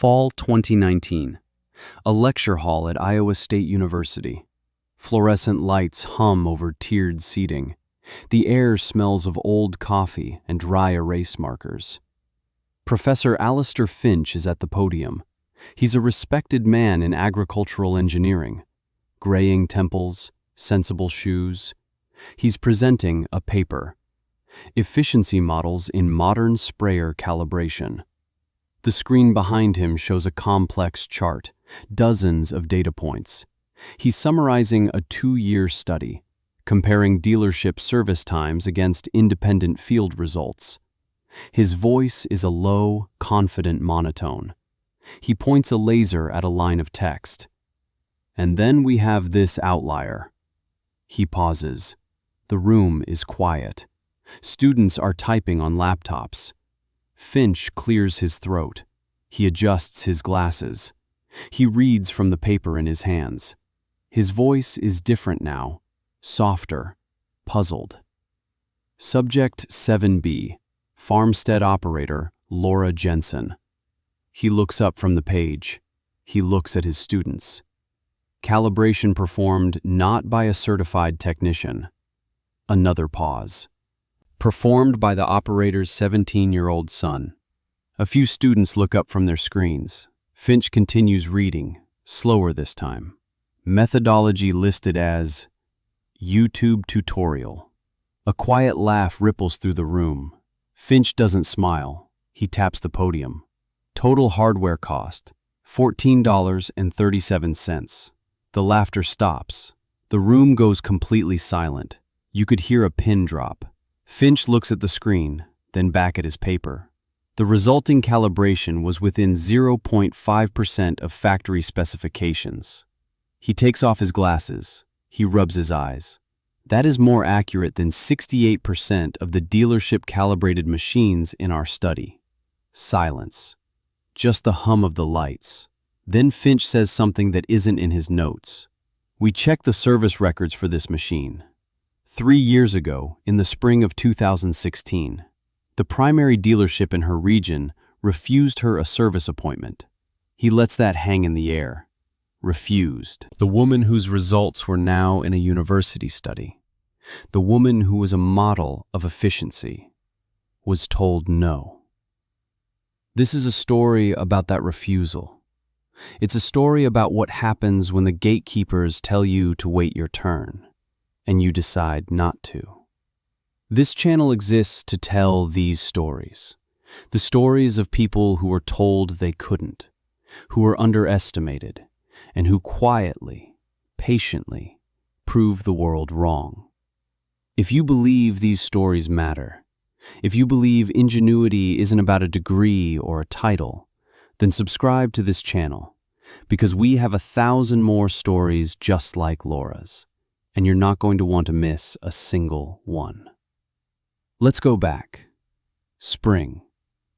Fall 2019. A lecture hall at Iowa State University. Fluorescent lights hum over tiered seating. The air smells of old coffee and dry erase markers. Professor Alistair Finch is at the podium. He's a respected man in agricultural engineering. Graying temples, sensible shoes. He's presenting a paper. Efficiency models in modern sprayer calibration. The screen behind him shows a complex chart, dozens of data points. He's summarizing a 2-year study, comparing dealership service times against independent field results. His voice is a low, confident monotone. He points a laser at a line of text. And then we have this outlier. He pauses. The room is quiet. Students are typing on laptops. Finch clears his throat. He adjusts his glasses. He reads from the paper in his hands. His voice is different now, softer, puzzled. Subject 7B, farmstead operator Laura Jensen. He looks up from the page. He looks at his students. Calibration performed not by a certified technician. Another pause. Performed by the operator's 17-year-old son. A few students look up from their screens. Finch continues reading, slower this time. Methodology listed as YouTube tutorial. A quiet laugh ripples through the room. Finch doesn't smile. He taps the podium. Total hardware cost, $14.37. The laughter stops. The room goes completely silent. You could hear a pin drop. Finch looks at the screen, then back at his paper. The resulting calibration was within 0.5% of factory specifications. He takes off his glasses. He rubs his eyes. That is more accurate than 68% of the dealership calibrated machines in our study. Silence. Just the hum of the lights. Then Finch says something that isn't in his notes. We checked the service records for this machine. 3 years ago, in the spring of 2016, the primary dealership in her region refused her a service appointment. He lets that hang in the air. Refused. The woman whose results were now in a university study, the woman who was a model of efficiency, was told no. This is a story about that refusal. It's a story about what happens when the gatekeepers tell you to wait your turn, and you decide not to. This channel exists to tell these stories. The stories of people who were told they couldn't, who were underestimated, and who quietly, patiently, prove the world wrong. If you believe these stories matter, if you believe ingenuity isn't about a degree or a title, then subscribe to this channel, because we have 1,000 more stories just like Laura's, and you're not going to want to miss a single one. Let's go back. Spring,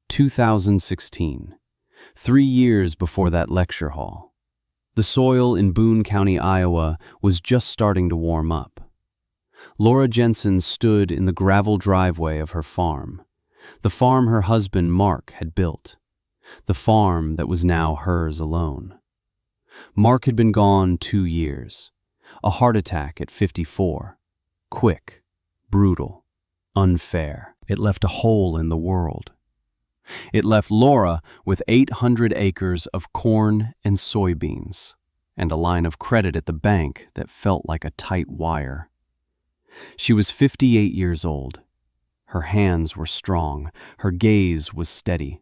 2016, 3 years before that lecture hall. The soil in Boone County, Iowa was just starting to warm up. Laura Jensen stood in the gravel driveway of her farm, the farm her husband Mark had built, the farm that was now hers alone. Mark had been gone 2 years, a heart attack at 54, quick, brutal, unfair. It left a hole in the world. It left Laura with 800 acres of corn and soybeans, and a line of credit at the bank that felt like a tight wire. She was 58 years old. Her hands were strong. Her gaze was steady.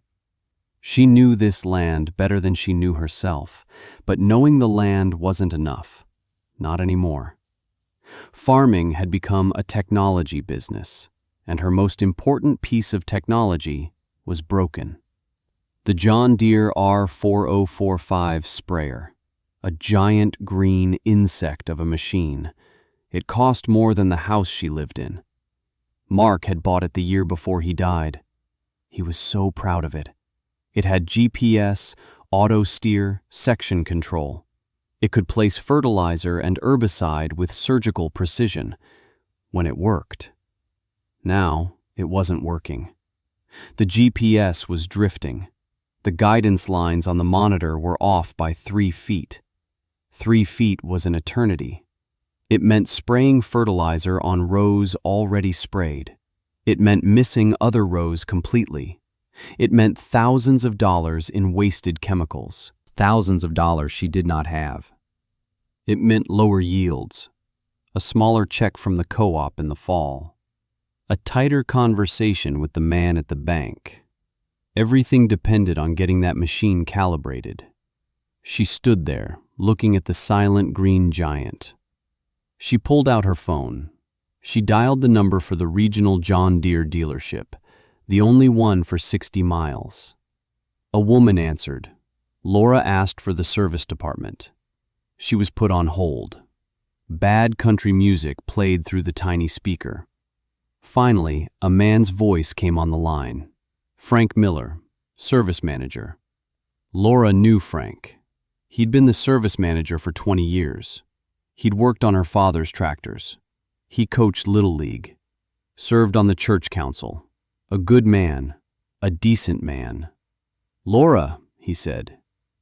She knew this land better than she knew herself, but knowing the land wasn't enough. Not anymore. Farming had become a technology business, and her most important piece of technology was broken. The John Deere R4045 sprayer, a giant green insect of a machine. It cost more than the house she lived in. Mark had bought it the year before he died. He was so proud of it. It had GPS, auto steer, section control. It could place fertilizer and herbicide with surgical precision when it worked. Now, it wasn't working. The GPS was drifting. The guidance lines on the monitor were off by 3 feet. 3 feet was an eternity. It meant spraying fertilizer on rows already sprayed. It meant missing other rows completely. It meant thousands of dollars in wasted chemicals. Thousands of dollars she did not have. It meant lower yields. A smaller check from the co-op in the fall. A tighter conversation with the man at the bank. Everything depended on getting that machine calibrated. She stood there, looking at the silent green giant. She pulled out her phone. She dialed the number for the regional John Deere dealership, the only one for 60 miles. A woman answered. Laura asked for the service department. She was put on hold. Bad country music played through the tiny speaker. Finally, a man's voice came on the line. Frank Miller, service manager. Laura knew Frank. He'd been the service manager for 20 years. He'd worked on her father's tractors. He coached Little League. Served on the church council. A good man. A decent man. Laura, he said,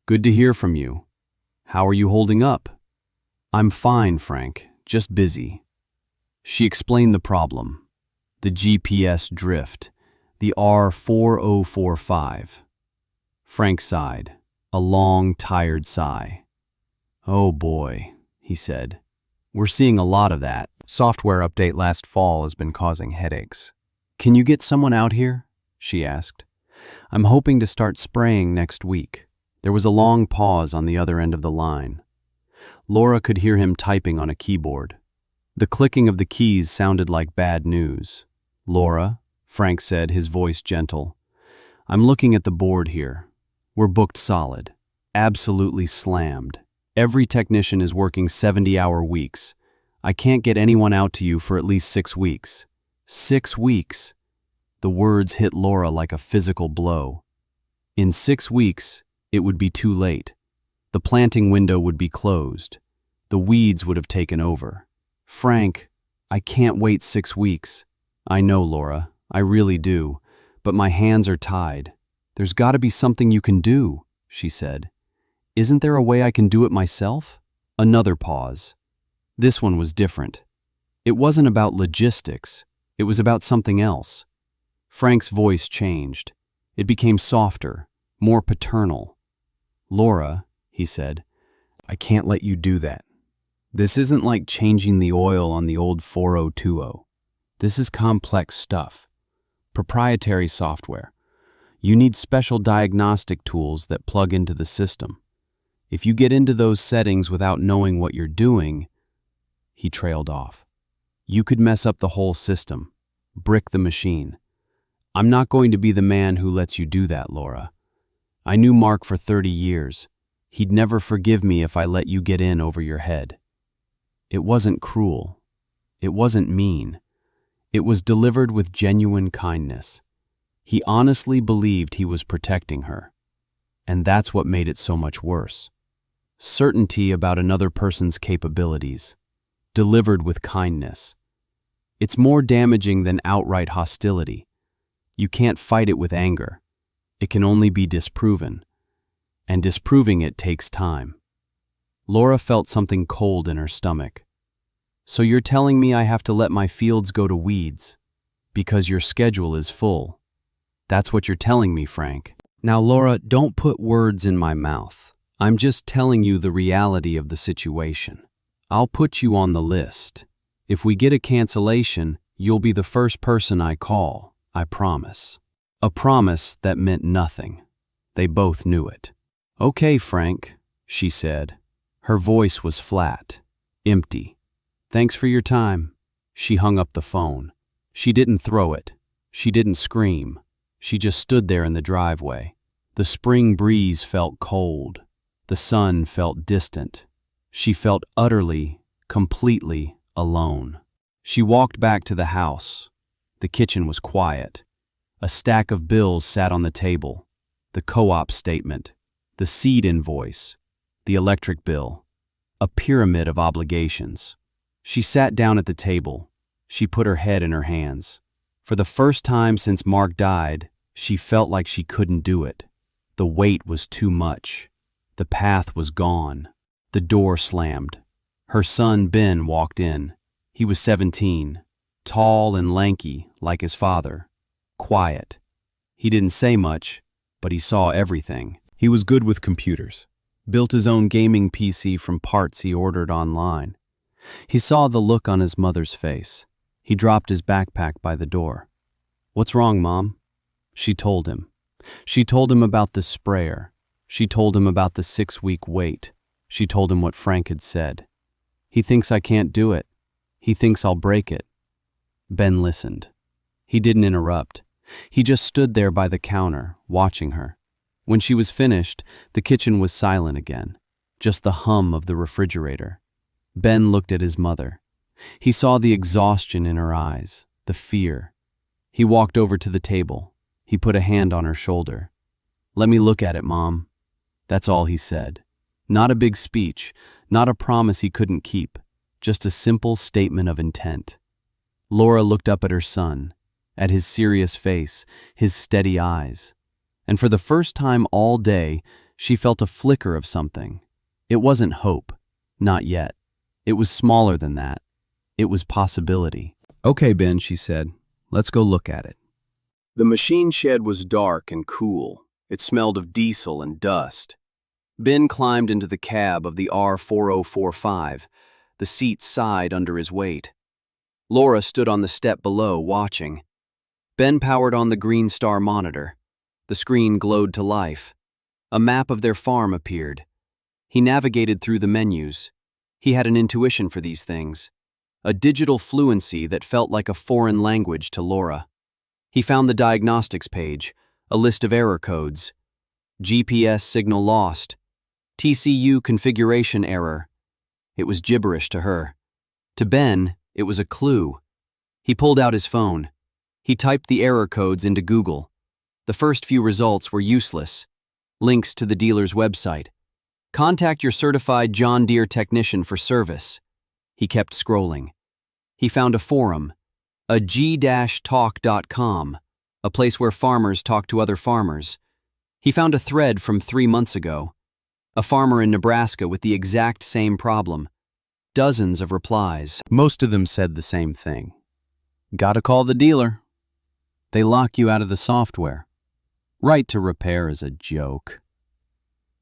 good to hear from you. How are you holding up? I'm fine, Frank, just busy. She explained the problem. The GPS drift. The R4045. Frank sighed, a long, tired sigh. Oh boy, he said. We're seeing a lot of that. Software update last fall has been causing headaches. Can you get someone out here? She asked. I'm hoping to start spraying next week. There was a long pause on the other end of the line. Laura could hear him typing on a keyboard. The clicking of the keys sounded like bad news. Laura, Frank said, his voice gentle. I'm looking at the board here. We're booked solid. Absolutely slammed. Every technician is working 70-hour weeks. I can't get anyone out to you for at least 6 weeks. 6 weeks! The words hit Laura like a physical blow. In 6 weeks, it would be too late. The planting window would be closed. The weeds would have taken over. Frank, I can't wait 6 weeks. I know, Laura. I really do, but my hands are tied. There's got to be something you can do, she said. Isn't there a way I can do it myself? Another pause. This one was different. It wasn't about logistics. It was about something else. Frank's voice changed. It became softer, more paternal. Laura, he said, I can't let you do that. This isn't like changing the oil on the old 4020. This is complex stuff. Proprietary software. You need special diagnostic tools that plug into the system. If you get into those settings without knowing what you're doing, he trailed off. You could mess up the whole system, brick the machine. I'm not going to be the man who lets you do that, Laura. I knew Mark for 30 years. He'd never forgive me if I let you get in over your head. It wasn't cruel. It wasn't mean. It was delivered with genuine kindness. He honestly believed he was protecting her. And that's what made it so much worse. Certainty about another person's capabilities, delivered with kindness. It's more damaging than outright hostility. You can't fight it with anger. It can only be disproven. And disproving it takes time. Laura felt something cold in her stomach. So you're telling me I have to let my fields go to weeds because your schedule is full. That's what you're telling me, Frank. Now, Laura, don't put words in my mouth. I'm just telling you the reality of the situation. I'll put you on the list. If we get a cancellation, you'll be the first person I call, I promise. A promise that meant nothing. They both knew it. Okay, Frank, she said. Her voice was flat, empty. Thanks for your time. She hung up the phone. She didn't throw it. She didn't scream. She just stood there in the driveway. The spring breeze felt cold. The sun felt distant. She felt utterly, completely alone. She walked back to the house. The kitchen was quiet. A stack of bills sat on the table. The co-op statement, the seed invoice, the electric bill, a pyramid of obligations. She sat down at the table. She put her head in her hands. For the first time since Mark died, she felt like she couldn't do it. The weight was too much. The path was gone. The door slammed. Her son, Ben, walked in. He was 17, tall and lanky, like his father. Quiet. He didn't say much, but he saw everything. He was good with computers. Built his own gaming PC from parts he ordered online. He saw the look on his mother's face. He dropped his backpack by the door. "What's wrong, Mom?" She told him. She told him about the sprayer. She told him about the 6-week wait. She told him what Frank had said. "He thinks I can't do it. He thinks I'll break it." Ben listened. He didn't interrupt. He just stood there by the counter, watching her. When she was finished, the kitchen was silent again, just the hum of the refrigerator. Ben looked at his mother. He saw the exhaustion in her eyes, the fear. He walked over to the table. He put a hand on her shoulder. "Let me look at it, Mom." That's all he said. Not a big speech, not a promise he couldn't keep, just a simple statement of intent. Laura looked up at her son, at his serious face, his steady eyes. And for the first time all day, she felt a flicker of something. It wasn't hope, not yet. It was smaller than that. It was possibility. "Okay, Ben," she said. "Let's go look at it." The machine shed was dark and cool. It smelled of diesel and dust. Ben climbed into the cab of the R4045. The seat sighed under his weight. Laura stood on the step below, watching. Ben powered on the Green Star monitor. The screen glowed to life. A map of their farm appeared. He navigated through the menus. He had an intuition for these things, a digital fluency that felt like a foreign language to Laura. He found the diagnostics page, a list of error codes. GPS signal lost. TCU configuration error. It was gibberish to her. To Ben, it was a clue. He pulled out his phone. He typed the error codes into Google. The first few results were useless. Links to the dealer's website. "Contact your certified John Deere technician for service." He kept scrolling. He found a forum, a g-talk.com, a place where farmers talk to other farmers. He found a thread from 3 months ago. A farmer in Nebraska with the exact same problem. Dozens of replies. Most of them said the same thing. "Gotta call the dealer. They lock you out of the software. Right to repair is a joke."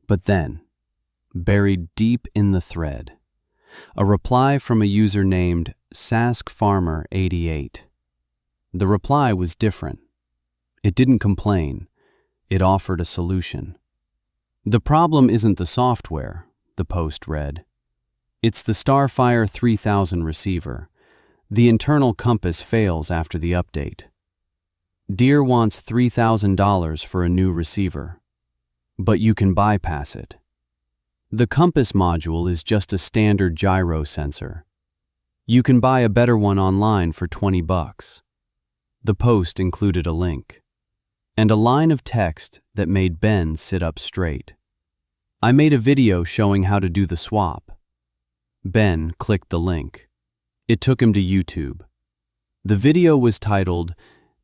But then, buried deep in the thread, a reply from a user named SaskFarmer88. The reply was different. It didn't complain. It offered a solution. "The problem isn't the software," the post read. "It's the Starfire 3000 receiver. The internal compass fails after the update. Deere wants $3,000 for a new receiver, but you can bypass it. The compass module is just a standard gyro sensor. You can buy a better one online for $20. The post included a link and a line of text that made Ben sit up straight. "I made a video showing how to do the swap." Ben clicked the link. It took him to YouTube. The video was titled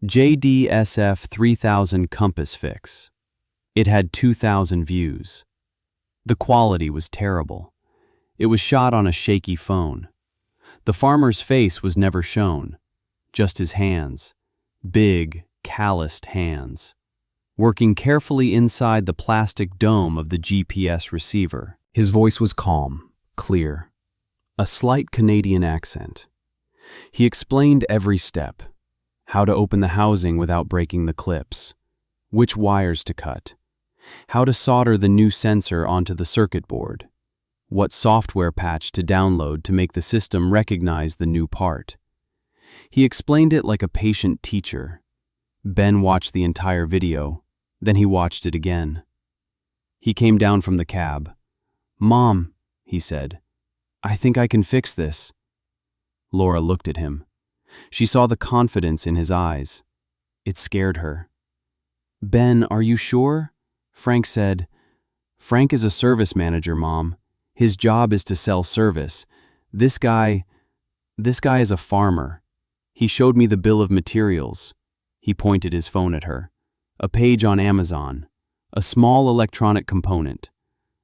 JDSF 3000 Compass Fix. It had 2,000 views. The quality was terrible. It was shot on a shaky phone. The farmer's face was never shown, just his hands, big, calloused hands, working carefully inside the plastic dome of the GPS receiver. His voice was calm, clear, a slight Canadian accent. He explained every step. How to open the housing without breaking the clips, which wires to cut, how to solder the new sensor onto the circuit board, what software patch to download to make the system recognize the new part. He explained it like a patient teacher. Ben watched the entire video, then he watched it again. He came down from the cab. "Mom," he said, "I think I can fix this." Laura looked at him. She saw the confidence in his eyes. It scared her. "Ben, are you sure?" Frank said. "Frank is a service manager, Mom. His job is to sell service. This guy is a farmer. He showed me the bill of materials." He pointed his phone at her. "A page on Amazon. a small electronic component,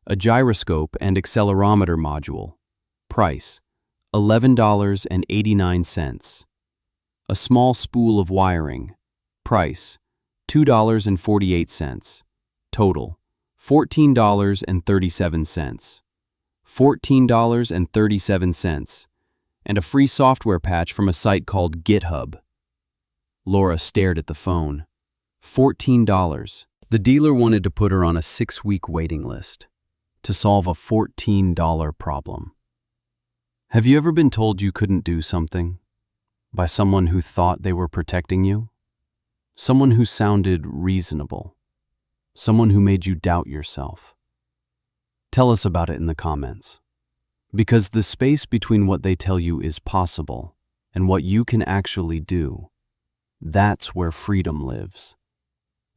a gyroscope and accelerometer module. Price, $11.89. A small spool of wiring. Price, $2.48. Total, $14.37. $14.37. And a free software patch from a site called GitHub. Laura stared at the phone. $14. The dealer wanted to put her on a 6-week waiting list to solve a $14 problem. Have you ever been told you couldn't do something by someone who thought they were protecting you? Someone who sounded reasonable. Someone who made you doubt yourself. Tell us about it in the comments. Because the space between what they tell you is possible and what you can actually do, that's where freedom lives.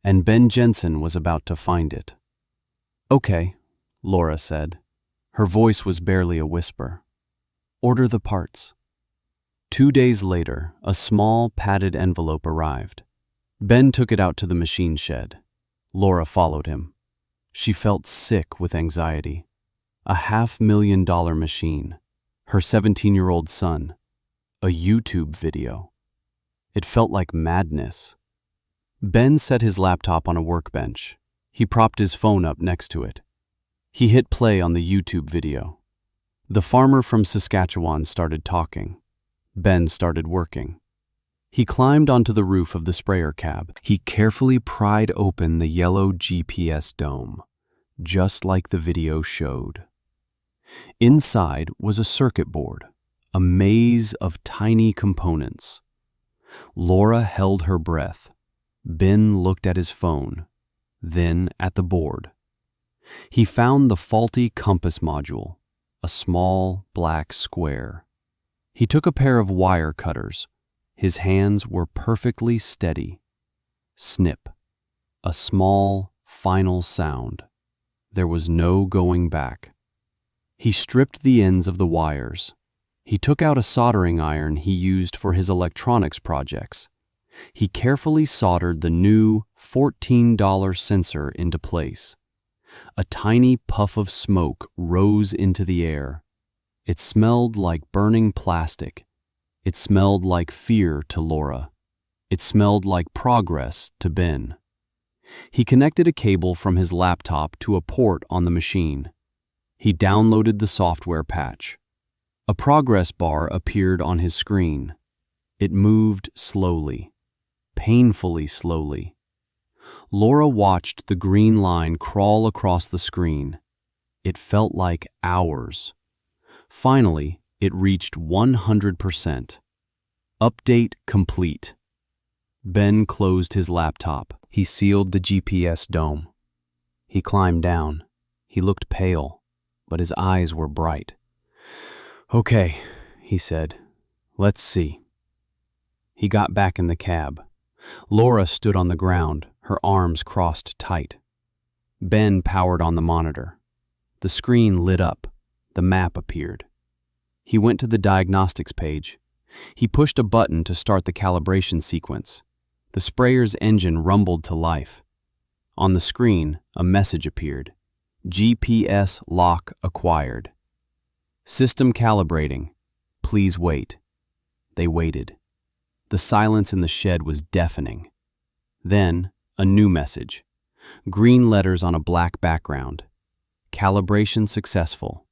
And Ben Jensen was about to find it. Okay, Laura said. Her voice was barely a whisper. Order the parts. 2 days later, a small padded envelope arrived. Ben took it out to the machine shed. Laura followed him. She felt sick with anxiety. A $500,000 machine. Her 17-year-old son. A YouTube video. It felt like madness. Ben set his laptop on a workbench. He propped his phone up next to it. He hit play on the YouTube video. The farmer from Saskatchewan started talking. Ben started working. He climbed onto the roof of the sprayer cab. He carefully pried open the yellow GPS dome, just like the video showed. Inside was a circuit board, a maze of tiny components. Laura held her breath. Ben looked at his phone, then at the board. He found the faulty compass module, a small black square. He took a pair of wire cutters. His hands were perfectly steady. Snip. A small, final sound. There was no going back. He stripped the ends of the wires. He took out a soldering iron he used for his electronics projects. He carefully soldered the new $14 sensor into place. A tiny puff of smoke rose into the air. It smelled like burning plastic. It smelled like fear to Laura. It smelled like progress to Ben. He connected a cable from his laptop to a port on the machine. He downloaded the software patch. A progress bar appeared on his screen. It moved slowly, painfully slowly. Laura watched the green line crawl across the screen. It felt like hours. Finally, it reached 100%. Update complete. Ben closed his laptop. He sealed the GPS dome. He climbed down. He looked pale, but his eyes were bright. Okay, he said. Let's see. He got back in the cab. Laura stood on the ground, her arms crossed tight. Ben powered on the monitor. The screen lit up. The map appeared. He went to the diagnostics page. He pushed a button to start the calibration sequence. The sprayer's engine rumbled to life. On the screen, a message appeared. GPS lock acquired. System calibrating. Please wait. They waited. The silence in the shed was deafening. Then, a new message. Green letters on a black background. Calibration successful.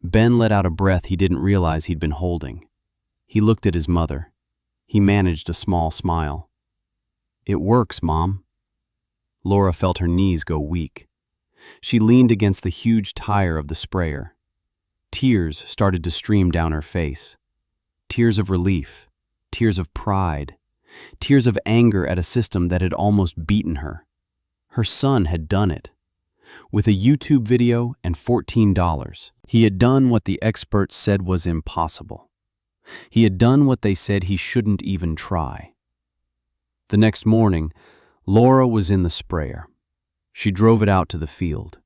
Ben let out a breath he didn't realize he'd been holding. He looked at his mother. He managed a small smile. It works, Mom. Laura felt her knees go weak. She leaned against the huge tire of the sprayer. Tears started to stream down her face. Tears of relief, tears of pride, tears of anger at a system that had almost beaten her. Her son had done it. With a YouTube video and $14, he had done what the experts said was impossible. He had done what they said he shouldn't even try. The next morning, Laura was in the sprayer. She drove it out to the field.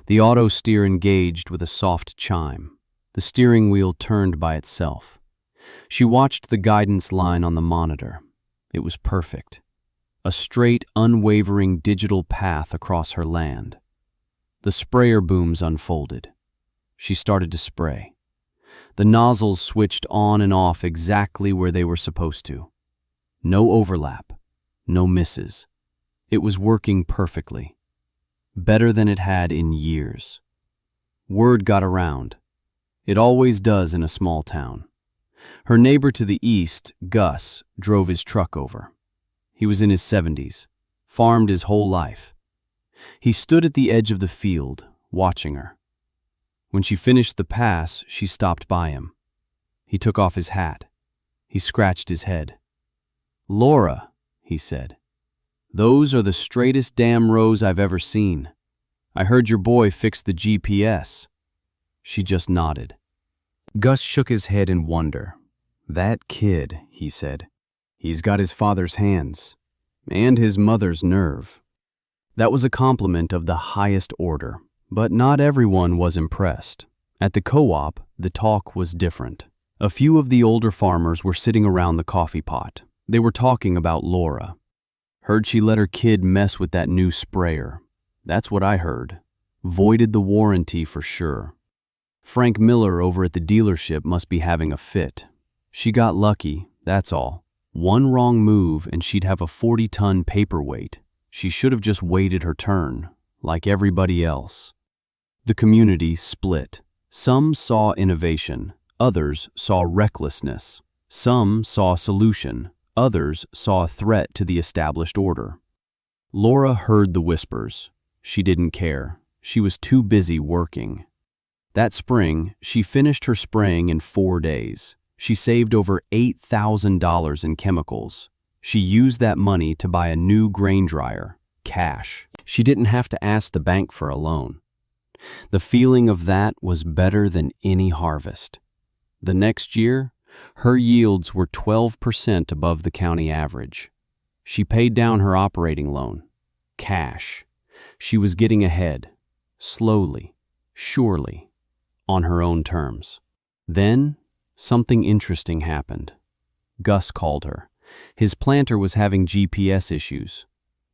The auto steer engaged with a soft chime. The steering wheel turned by itself. She watched the guidance line on the monitor. It was perfect. a straight, unwavering digital path across her land. The sprayer booms unfolded. She started to spray. The nozzles switched on and off exactly where they were supposed to. No overlap, no misses. It was working perfectly. Better than it had in years. Word got around. It always does in a small town. Her neighbor to the east, Gus, drove his truck over. He was in his 70s, farmed his whole life. He stood at the edge of the field, watching her. When she finished the pass, she stopped by him. He took off his hat. He scratched his head. "Laura," he said, "those are the straightest damn rows I've ever seen. I heard your boy fixed the GPS." She just nodded. Gus shook his head in wonder. "That kid," he said. "He's got his father's hands, and his mother's nerve." That was a compliment of the highest order, but not everyone was impressed. At the co-op, the talk was different. A few of the older farmers were sitting around the coffee pot. They were talking about Laura. "Heard she let her kid mess with that new sprayer. That's what I heard. Voided the warranty for sure. Frank Miller over at the dealership must be having a fit. She got lucky, that's all. One wrong move and she'd have a 40-ton paperweight. She should have just waited her turn, like everybody else." The community split. Some saw innovation, others saw recklessness. Some saw a solution, others saw a threat to the established order. Laura heard the whispers. She didn't care. She was too busy working. That spring, she finished her spraying in 4 days. She saved over $8,000 in chemicals. She used that money to buy a new grain dryer, cash. She didn't have to ask the bank for a loan. The feeling of that was better than any harvest. The next year, her yields were 12% above the county average. She paid down her operating loan, cash. She was getting ahead, slowly, surely, on her own terms. Then, something interesting happened. Gus called her. His planter was having GPS issues.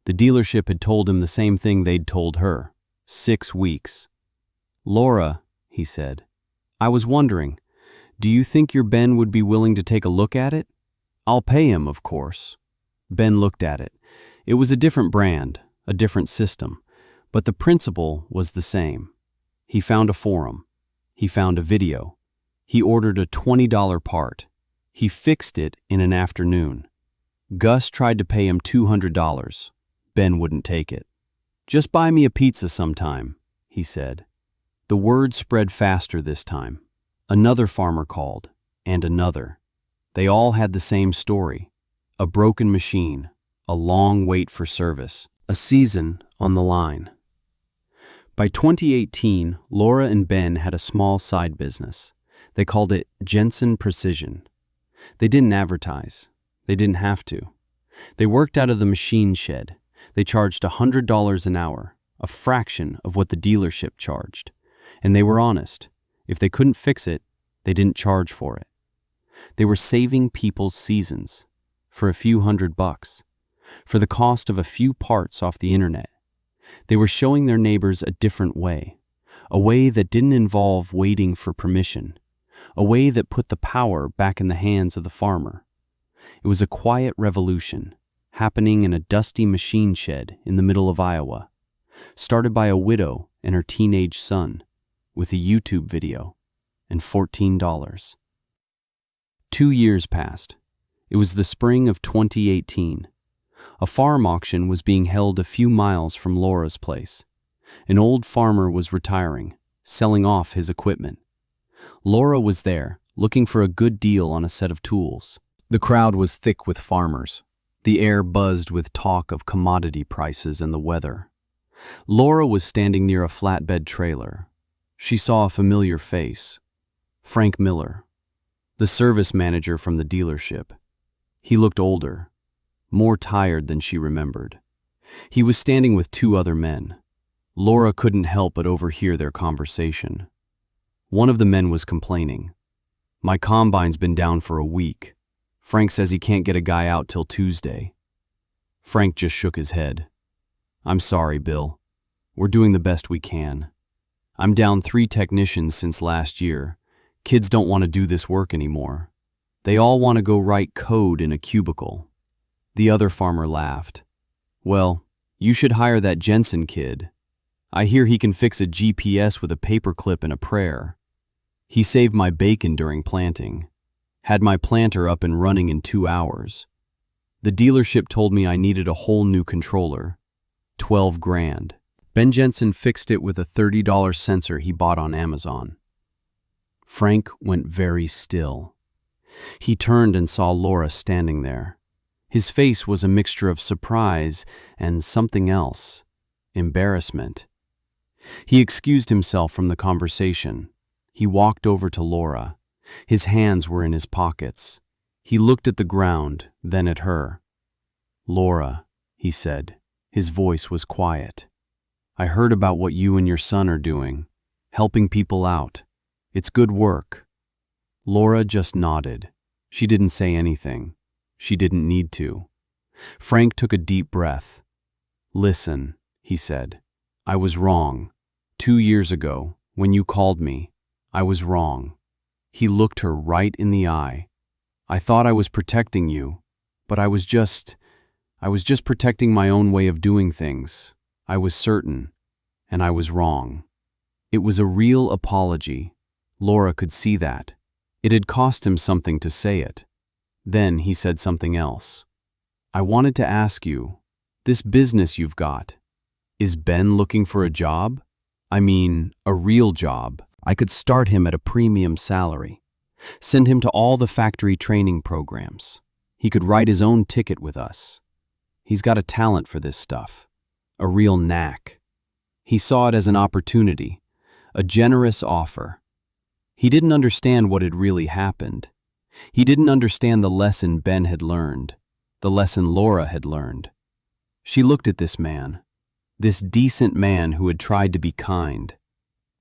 The dealership had told him the same thing they'd told her. 6 weeks. "Laura," he said, "I was wondering, do you think your Ben would be willing to take a look at it? I'll pay him, of course." Ben looked at it. It was a different brand, a different system, but the principle was the same. He found a forum. He found a video. He ordered a $20 part. He fixed it in an afternoon. Gus tried to pay him $200. Ben wouldn't take it. "Just buy me a pizza sometime," he said. The word spread faster this time. Another farmer called, and another. They all had the same story. A broken machine, a long wait for service, a season on the line. By 2018, Laura and Ben had a small side business. They called it Jensen Precision. They didn't advertise. They didn't have to. They worked out of the machine shed. They charged $100 an hour, a fraction of what the dealership charged. And they were honest. If they couldn't fix it, they didn't charge for it. They were saving people's seasons for a few $100, for the cost of a few parts off the internet. They were showing their neighbors a different way, a way that didn't involve waiting for permission, a way that put the power back in the hands of the farmer. It was a quiet revolution, happening in a dusty machine shed in the middle of Iowa, started by a widow and her teenage son, with a YouTube video and $14. 2 years passed. It was the spring of 2018. A farm auction was being held a few miles from Laura's place. An old farmer was retiring, selling off his equipment. Laura was there, looking for a good deal on a set of tools. The crowd was thick with farmers. The air buzzed with talk of commodity prices and the weather. Laura was standing near a flatbed trailer. She saw a familiar face. Frank Miller, the service manager from the dealership. He looked older, more tired than she remembered. He was standing with 2 other men. Laura couldn't help but overhear their conversation. One of the men was complaining. "My combine's been down for a week. Frank says he can't get a guy out till Tuesday." Frank just shook his head. I'm sorry, Bill. We're doing the best we can. I'm down 3 technicians since last year. Kids don't want to do this work anymore. They all want to go write code in a cubicle. The other farmer laughed. Well, you should hire that Jensen kid. I hear he can fix a GPS with a paperclip and a prayer. He saved my bacon during planting. Had my planter up and running in 2 hours. The dealership told me I needed a whole new controller. 12 grand. Ben Jensen fixed it with a $30 sensor he bought on Amazon. Frank went very still. He turned and saw Laura standing there. His face was a mixture of surprise and something else, embarrassment. He excused himself from the conversation. He walked over to Laura. His hands were in his pockets. He looked at the ground, then at her. Laura, he said. His voice was quiet. I heard about what you and your son are doing, helping people out. It's good work. Laura just nodded. She didn't say anything. She didn't need to. Frank took a deep breath. Listen, he said. I was wrong. 2 years ago, when you called me, I was wrong. He looked her right in the eye. I thought I was protecting you, but I was just protecting my own way of doing things. I was certain, and I was wrong. It was a real apology. Laura could see that. It had cost him something to say it. Then he said something else. I wanted to ask you, this business you've got, is Ben looking for a job? I mean, a real job. I could start him at a premium salary. Send him to all the factory training programs. He could write his own ticket with us. He's got a talent for this stuff. A real knack. He saw it as an opportunity, a generous offer. He didn't understand what had really happened. He didn't understand the lesson Ben had learned, the lesson Laura had learned. She looked at this man, this decent man who had tried to be kind,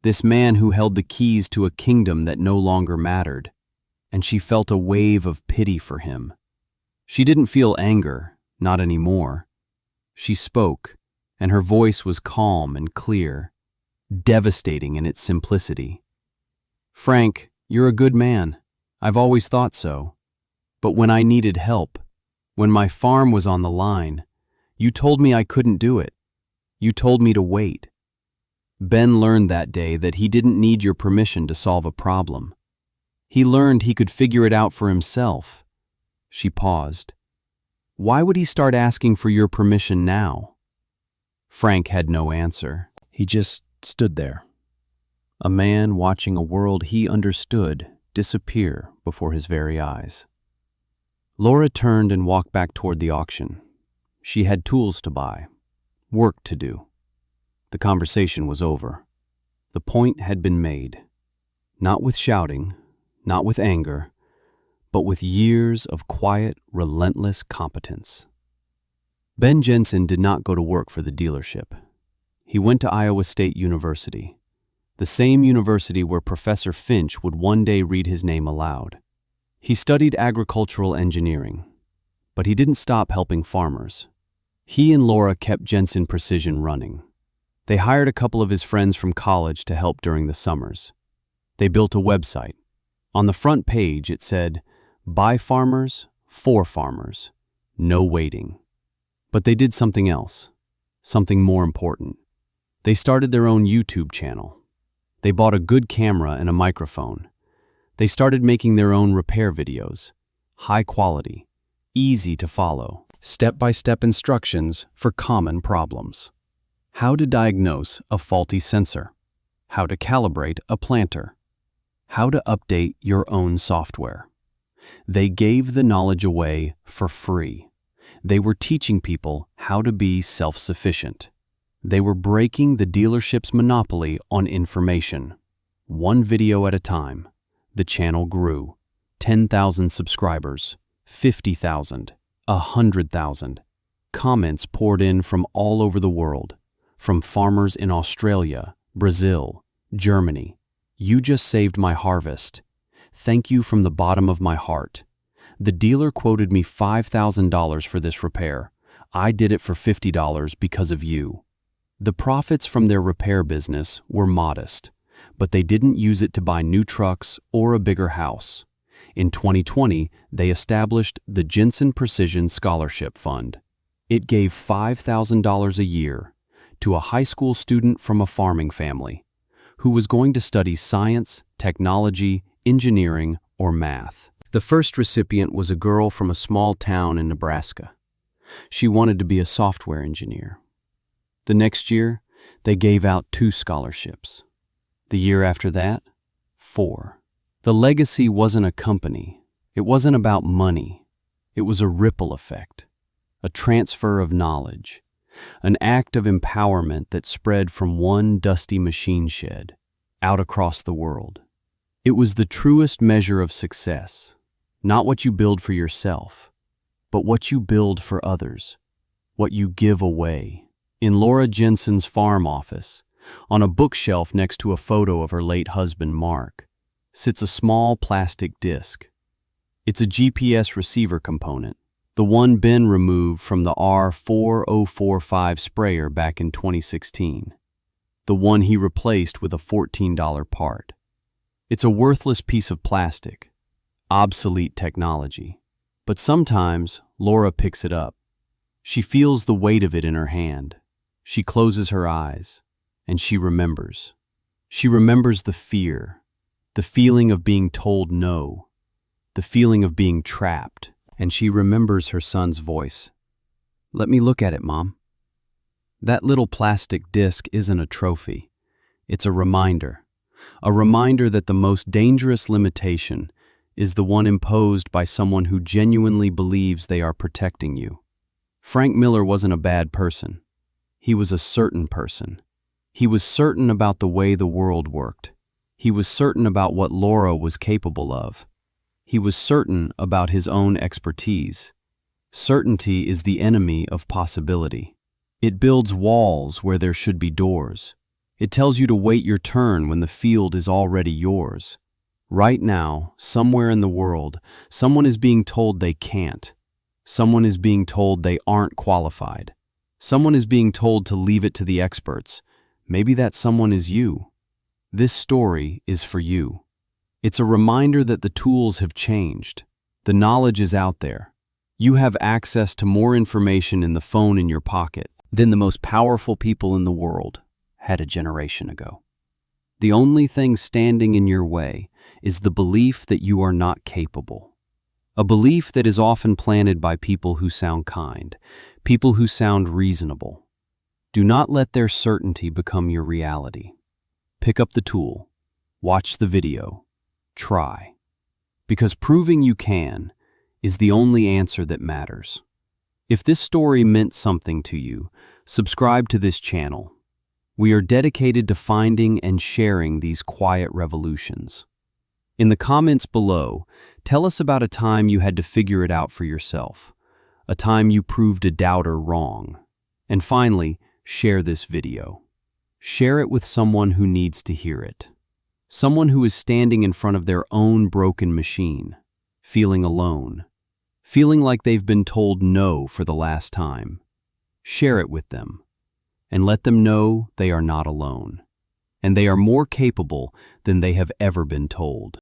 this man who held the keys to a kingdom that no longer mattered, and she felt a wave of pity for him. She didn't feel anger, not anymore. She spoke, and her voice was calm and clear, devastating in its simplicity. Frank, you're a good man. I've always thought so. But when I needed help, when my farm was on the line, you told me I couldn't do it. You told me to wait. Ben learned that day that he didn't need your permission to solve a problem. He learned he could figure it out for himself. She paused. Why would he start asking for your permission now? Frank had no answer. He just stood there. A man watching a world he understood disappear before his very eyes. Laura turned and walked back toward the auction. She had tools to buy, work to do. The conversation was over. The point had been made. Not with shouting, not with anger, but with years of quiet, relentless competence. Ben Jensen did not go to work for the dealership. He went to Iowa State University, the same university where Professor Finch would one day read his name aloud. He studied agricultural engineering, but he didn't stop helping farmers. He and Laura kept Jensen Precision running. They hired a couple of his friends from college to help during the summers. They built a website. On the front page it said, "By farmers, for farmers, no waiting." But they did something else, something more important. They started their own YouTube channel. They bought a good camera and a microphone. They started making their own repair videos, high quality, easy to follow, step-by-step instructions for common problems. How to diagnose a faulty sensor, how to calibrate a planter, how to update your own software. They gave the knowledge away for free. They were teaching people how to be self-sufficient. They were breaking the dealership's monopoly on information. One video at a time, the channel grew. 10,000 subscribers, 50,000, 100,000. Comments poured in from all over the world, from farmers in Australia, Brazil, Germany. You just saved my harvest. Thank you from the bottom of my heart. The dealer quoted me $5,000 for this repair. I did it for $50 because of you. The profits from their repair business were modest, but they didn't use it to buy new trucks or a bigger house. In 2020, they established the Jensen Precision Scholarship Fund. It gave $5,000 a year to a high school student from a farming family who was going to study science, technology, engineering, or math. The first recipient was a girl from a small town in Nebraska. She wanted to be a software engineer. The next year, they gave out 2 scholarships. The year after that, 4. The legacy wasn't a company. It wasn't about money. It was a ripple effect, a transfer of knowledge, an act of empowerment that spread from one dusty machine shed out across the world. It was the truest measure of success, not what you build for yourself, but what you build for others, what you give away. In Laura Jensen's farm office, on a bookshelf next to a photo of her late husband Mark, sits a small plastic disc. It's a GPS receiver component, the one Ben removed from the R4045 sprayer back in 2016, the one he replaced with a $14 part. It's a worthless piece of plastic, obsolete technology, but sometimes Laura picks it up. She feels the weight of it in her hand. She closes her eyes, and she remembers. She remembers the fear, the feeling of being told no, the feeling of being trapped, and she remembers her son's voice. "Let me look at it, Mom." That little plastic disc isn't a trophy. It's a reminder that the most dangerous limitation is the one imposed by someone who genuinely believes they are protecting you. Frank Miller wasn't a bad person. He was a certain person. He was certain about the way the world worked. He was certain about what Laura was capable of. He was certain about his own expertise. Certainty is the enemy of possibility. It builds walls where there should be doors. It tells you to wait your turn when the field is already yours. Right now, somewhere in the world, someone is being told they can't. Someone is being told they aren't qualified. Someone is being told to leave it to the experts. Maybe that someone is you. This story is for you. It's a reminder that the tools have changed. The knowledge is out there. You have access to more information in the phone in your pocket than the most powerful people in the world had a generation ago. The only thing standing in your way is the belief that you are not capable. A belief that is often planted by people who sound kind, people who sound reasonable. Do not let their certainty become your reality. Pick up the tool, watch the video, try. Because proving you can is the only answer that matters. If this story meant something to you, subscribe to this channel. We are dedicated to finding and sharing these quiet revolutions. In the comments below, tell us about a time you had to figure it out for yourself, a time you proved a doubter wrong. And finally, share this video. Share it with someone who needs to hear it. Someone who is standing in front of their own broken machine, feeling alone, feeling like they've been told no for the last time. Share it with them, and let them know they are not alone, and they are more capable than they have ever been told.